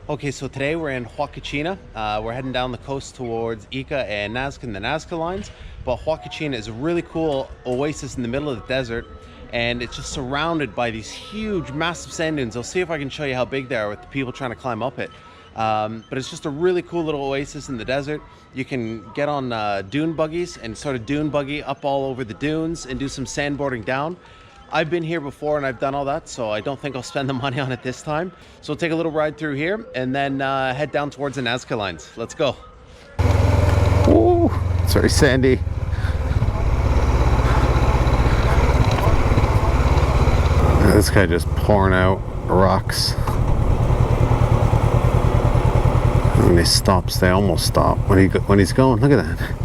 Okay, so today we're in Huacachina. We're heading down the coast towards Ica and Nazca and the Nazca lines. But Huacachina is a really cool oasis in the middle of the desert, and it's just surrounded by these huge, massive sand dunes. I'll see if I can show you how big they are with the people trying to climb up it. But it's just a really cool little oasis in the desert. You can get on dune buggies and sort of dune buggy up all over the dunes and do some sandboarding down. I've been here before and I've done all that, so I don't think I'll spend the money on it this time. So we'll take a little ride through here and then head down towards the Nazca lines. Let's go. Ooh, it's very sandy. This guy just pouring out rocks. When he stops, they almost stop. When he's going, look at that.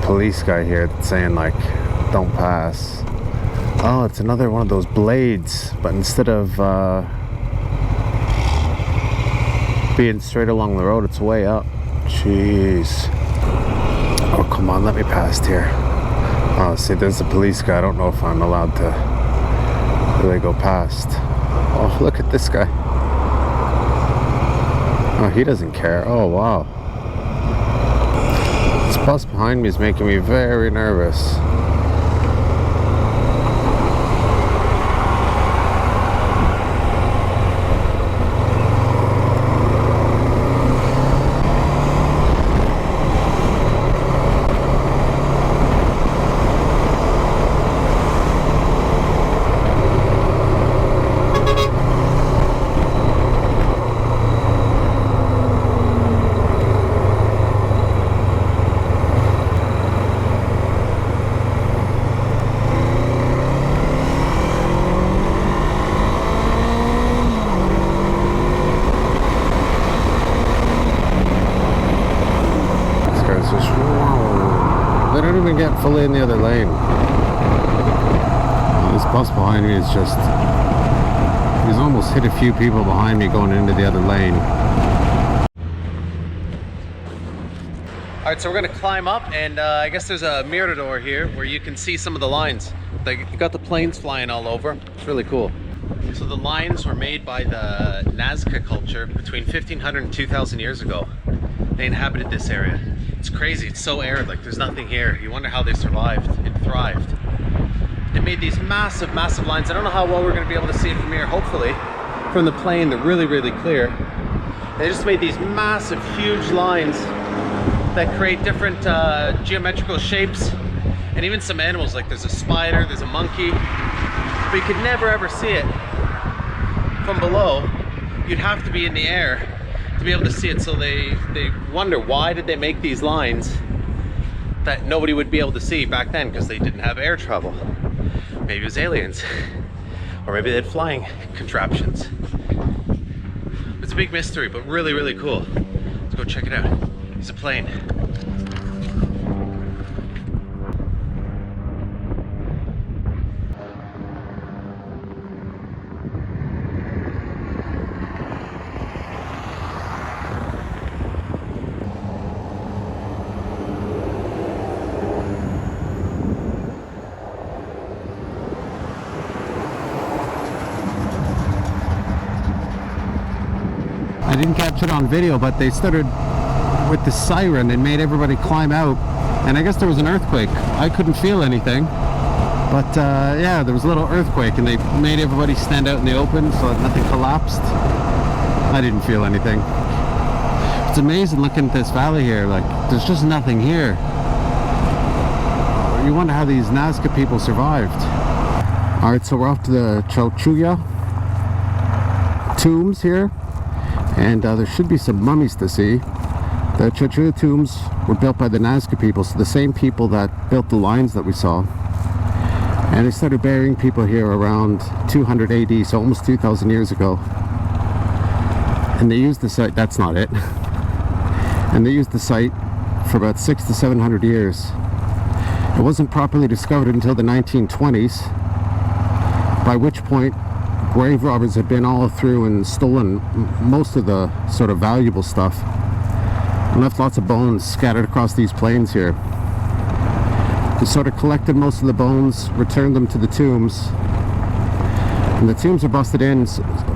Police guy here that's saying like don't pass. Oh, it's another one of those blades, but instead of being straight along the road, it's way up. Jeez. Oh, come on, let me past here. Oh, see, there's a police guy. I don't know if I'm allowed to really go past. Oh, look at this guy. Oh, he doesn't care. Oh, wow. This bus behind me is making me very nervous. Get fully in the other lane. This bus behind me is just, he's almost hit a few people behind me going into the other lane. Alright, so we're gonna climb up, and I guess there's a mirador here where you can see some of the lines. They got the planes flying all over. It's really cool. So the lines were made by the Nazca culture between 1500 and 2000 years ago. They inhabited this area. It's crazy, it's so arid, like there's nothing here. You wonder how they survived and thrived. They made these massive, massive lines. I don't know how well we're gonna be able to see it from here. Hopefully, from the plane, they're really, really clear. They just made these massive, huge lines that create different geometrical shapes, and even some animals, like there's a spider, there's a monkey, but you could never ever see it from below. You'd have to be in the air to be able to see it. So they wonder, why did they make these lines that nobody would be able to see back then, because they didn't have air travel. Maybe it was aliens, or maybe they had flying contraptions. It's a big mystery, but really, really cool. Let's go check it out. It's a plane. I didn't capture it on video, but they started with the siren and made everybody climb out, and I guess there was an earthquake. I couldn't feel anything, But yeah, there was a little earthquake and they made everybody stand out in the open so that nothing collapsed. I didn't feel anything. It's amazing looking at this valley here, like there's just nothing here. You wonder how these Nazca people survived. Alright, so we're off to the Chauchilla tombs here, and there should be some mummies to see. The Chauchilla tombs were built by the Nazca people, so the same people that built the lines that we saw. And they started burying people here around 200 AD, so almost 2,000 years ago. And they used the site, that's not it. And they used the site for about 600 to 700 years. It wasn't properly discovered until the 1920s, by which point grave robbers had been all through and stolen most of the sort of valuable stuff and left lots of bones scattered across these plains here. They sort of collected most of the bones, returned them to the tombs, and the tombs are busted in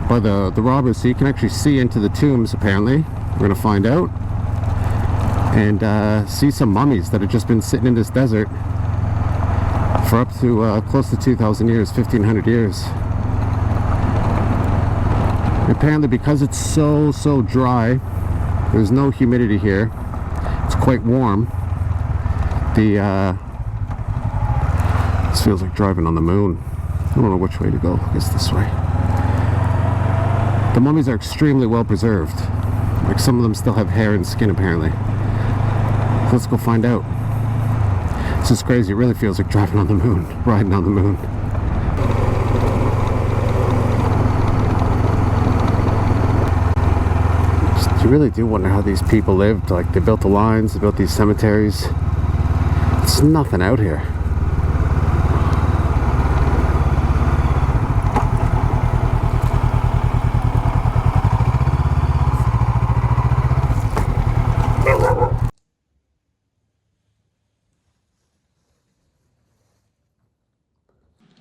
by the robbers, so you can actually see into the tombs apparently. We're going to find out. And see some mummies that have just been sitting in this desert for up to close to 2,000 years, 1,500 years. Apparently because it's so dry, there's no humidity here, it's quite warm. This feels like driving on the moon. I don't know which way to go, I guess this way. The mummies are extremely well preserved. Like some of them still have hair and skin apparently. Let's go find out. This is crazy. It really feels like driving on the moon, riding on the moon. You really do wonder how these people lived. Like they built the lines, they built these cemeteries. There's nothing out here.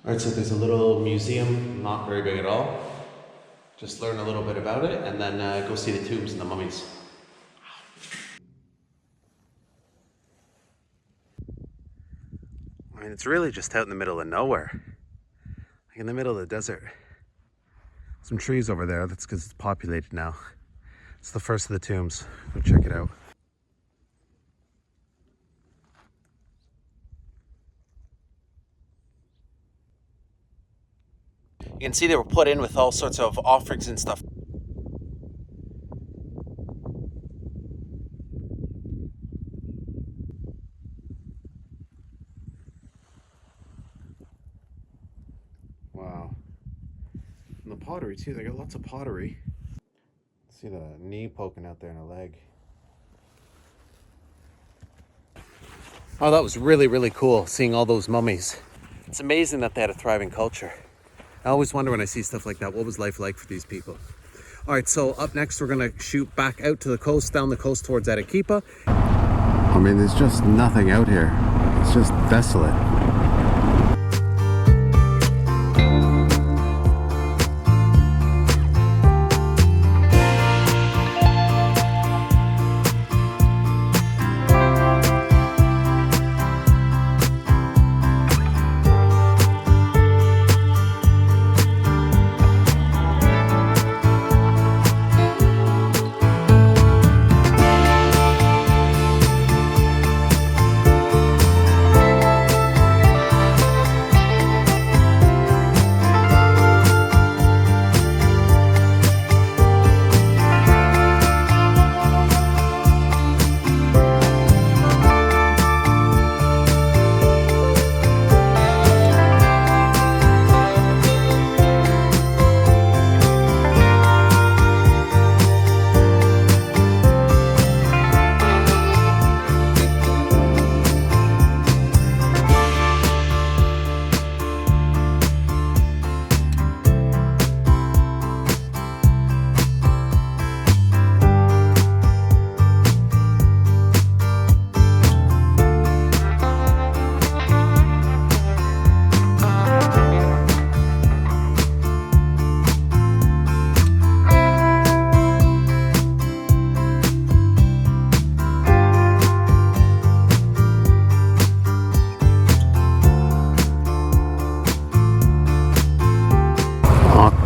Alright, so there's a little museum, not very big at all. Just learn a little bit about it and then go see the tombs and the mummies. I mean, it's really just out in the middle of nowhere. Like in the middle of the desert. Some trees over there, that's because it's populated now. It's the first of the tombs. Go check it out. You can see they were put in with all sorts of offerings and stuff. Wow. And the pottery too, they got lots of pottery. See the knee poking out there and a leg. Oh, that was really cool, seeing all those mummies. It's amazing that they had a thriving culture. I always wonder when I see stuff like that, what was life like for these people? All right, so up next, we're gonna shoot back out to the coast, down the coast towards Arequipa. I mean, there's just nothing out here. It's just desolate.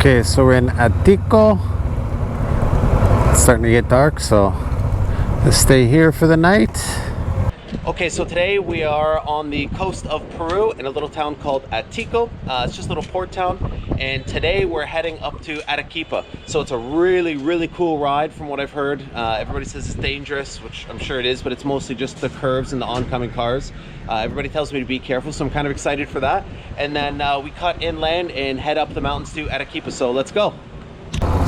Okay, so we're in Atico. It's starting to get dark, so let's stay here for the night. Okay, so today we are on the coast of Peru in a little town called Atico. It's just a little port town, and today we're heading up to Arequipa. So it's a really cool ride from what I've heard. Everybody says it's dangerous, which I'm sure it is, but it's mostly just the curves and the oncoming cars. Everybody tells me to be careful, so I'm kind of excited for that. And then we cut inland and head up the mountains to Arequipa, so let's go.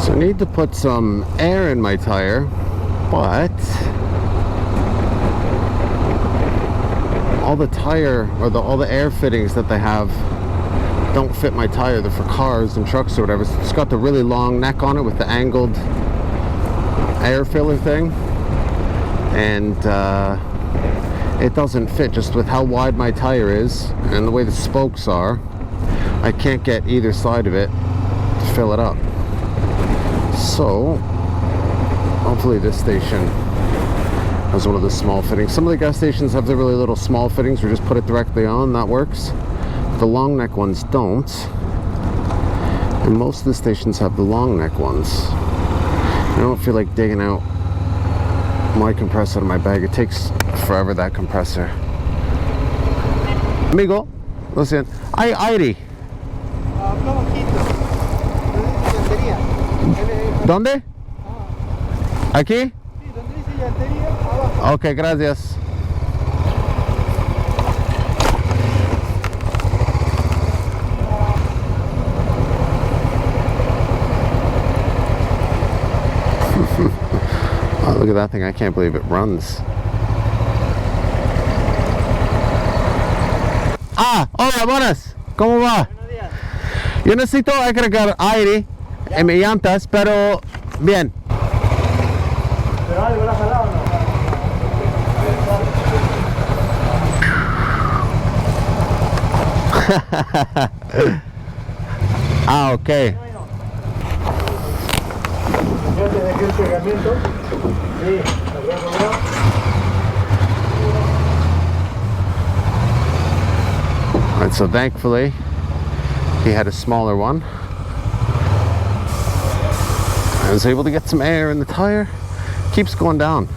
So I need to put some air in my tire, but all the tire or all the air fittings that they have don't fit my tire. They're for cars and trucks or whatever. So it's got the really long neck on it with the angled air filler thing, and it doesn't fit just with how wide my tire is and the way the spokes are. I can't get either side of it to fill it up. So hopefully this station has one of the small fittings. Some of the gas stations have the really little small fittings where you just put it directly on, that works. The long neck ones don't, and most of the stations have the long neck ones. I don't feel like digging out my compressor out of my bag. It takes forever, that compressor. Amigo, listen, hay aire. ¿Dónde? ¿Aquí? Ok, gracias. Oh, look at that thing. I can't believe it runs. Ah, hola, buenas. ¿Cómo va? Buenos días. Yo necesito agregar aire en mis llantas, pero bien. ¿Pero algo la has jalado o no? Ah, ok. Alright, so thankfully he had a smaller one. I was able to get some air in the tire. Keeps going down.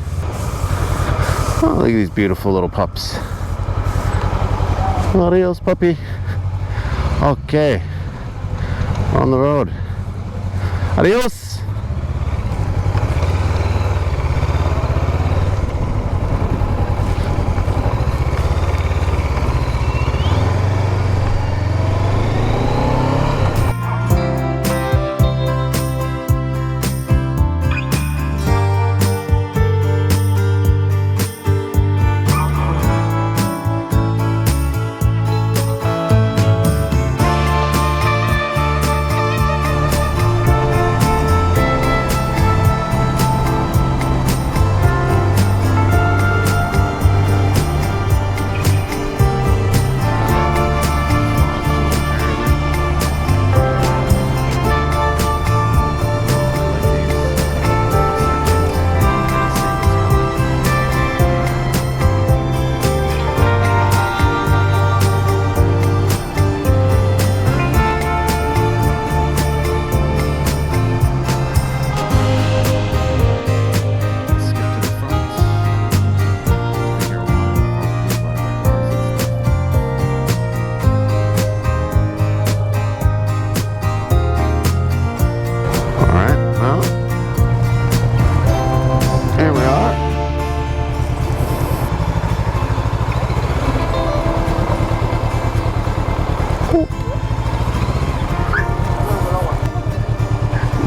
Oh, look at these beautiful little pups. Adios, puppy. Okay, we're on the road. Adios.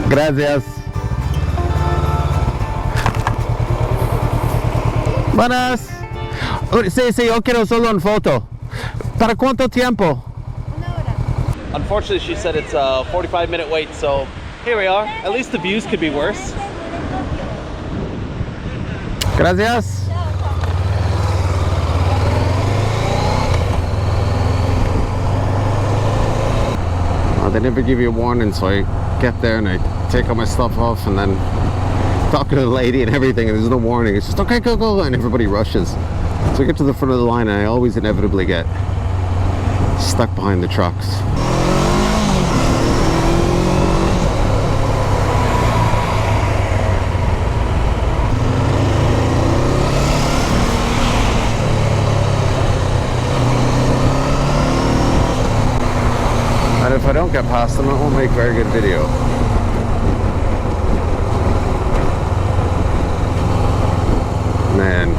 Gracias. Buenas. Sí, yo quiero solo una foto. ¿Para cuánto tiempo? Una hora. Unfortunately, she said it's a 45-minute wait, so here we are. At least the views could be worse. Gracias. They never give you a warning, so I get there and I take all my stuff off and then talking to the lady and everything, and there's no warning. It's just okay, go, and everybody rushes. So I get to the front of the line and I always inevitably get stuck behind the trucks. I don't get past them, it won't make very good video. Man,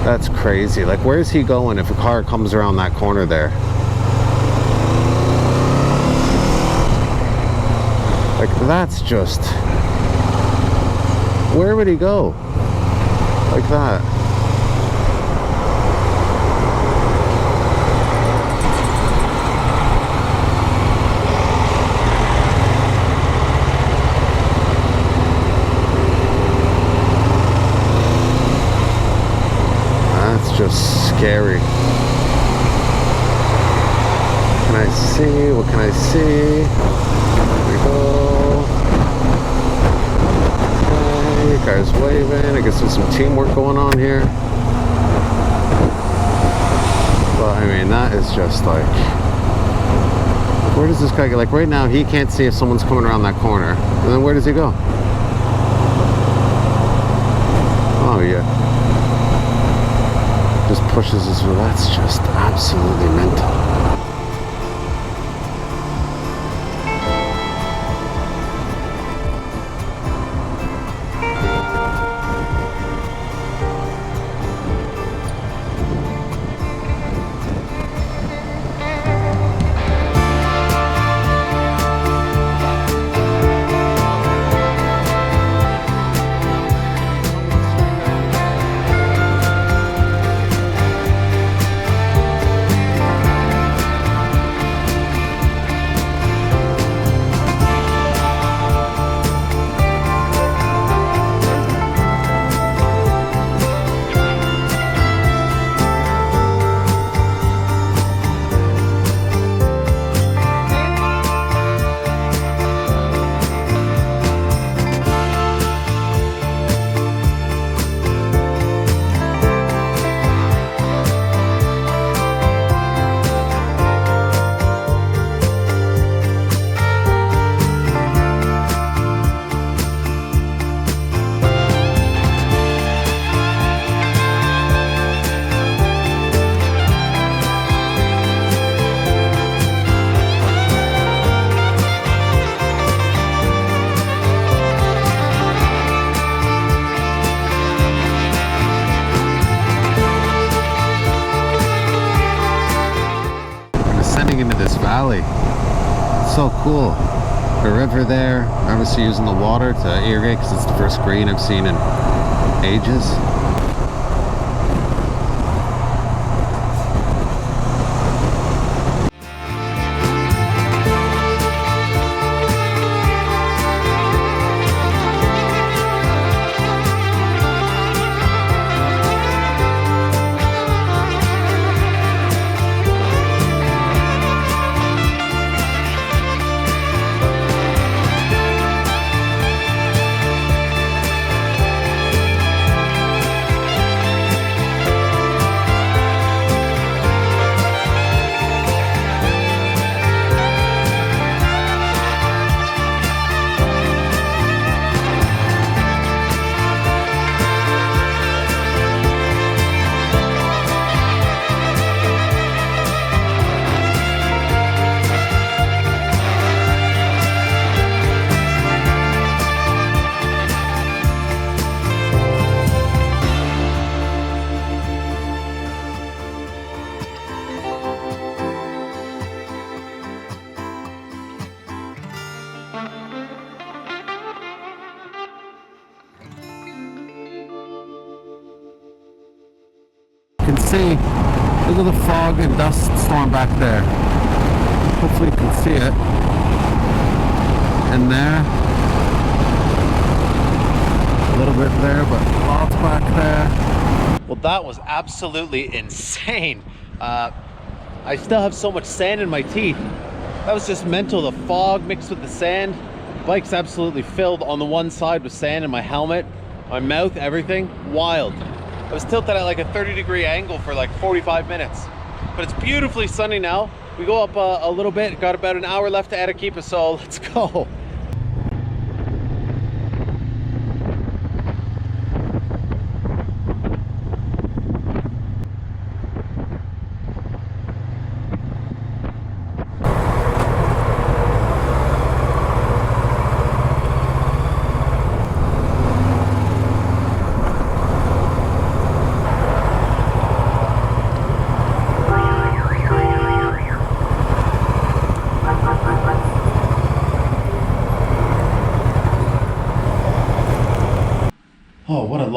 that's crazy. Like, where's he going if a car comes around that corner there? Like, that's just... Where would he go? Like that. That's just scary. Can I see? What can I see? There we go. Guys waving. I guess there's some teamwork going on here. But I mean, that is just like, where does this guy go? Like right now, he can't see if someone's coming around that corner. And then where does he go? Oh yeah. Just pushes his, that's just absolutely mental. Into this valley. It's so cool. The river there, obviously using the water to irrigate because it's the first green I've seen in ages. You can see, look at the fog and dust storm back there. Hopefully you can see it. And there, a little bit there, but lots back there. Well, that was absolutely insane. I still have so much sand in my teeth. That was just mental. The fog mixed with the sand. The bike's absolutely filled on the one side with sand in my helmet, my mouth, everything. Wild. I was tilted at like a 30-degree angle for like 45 minutes. But it's beautifully sunny now. We go up a little bit, got about an hour left to Arequipa, so let's go.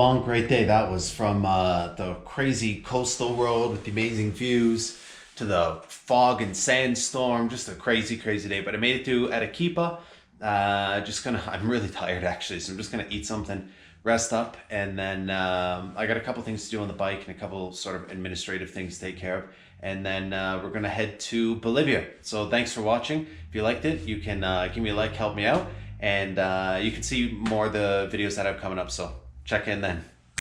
long, great day that was, from the crazy coastal road with the amazing views to the fog and sandstorm. Just a crazy, crazy day. But I made it to Arequipa. I'm really tired actually, so I'm just gonna eat something, rest up, and then I got a couple things to do on the bike and a couple sort of administrative things to take care of. And then we're gonna head to Bolivia. So thanks for watching. If you liked it, you can give me a like, help me out. And you can see more of the videos that I have coming up, so check in then.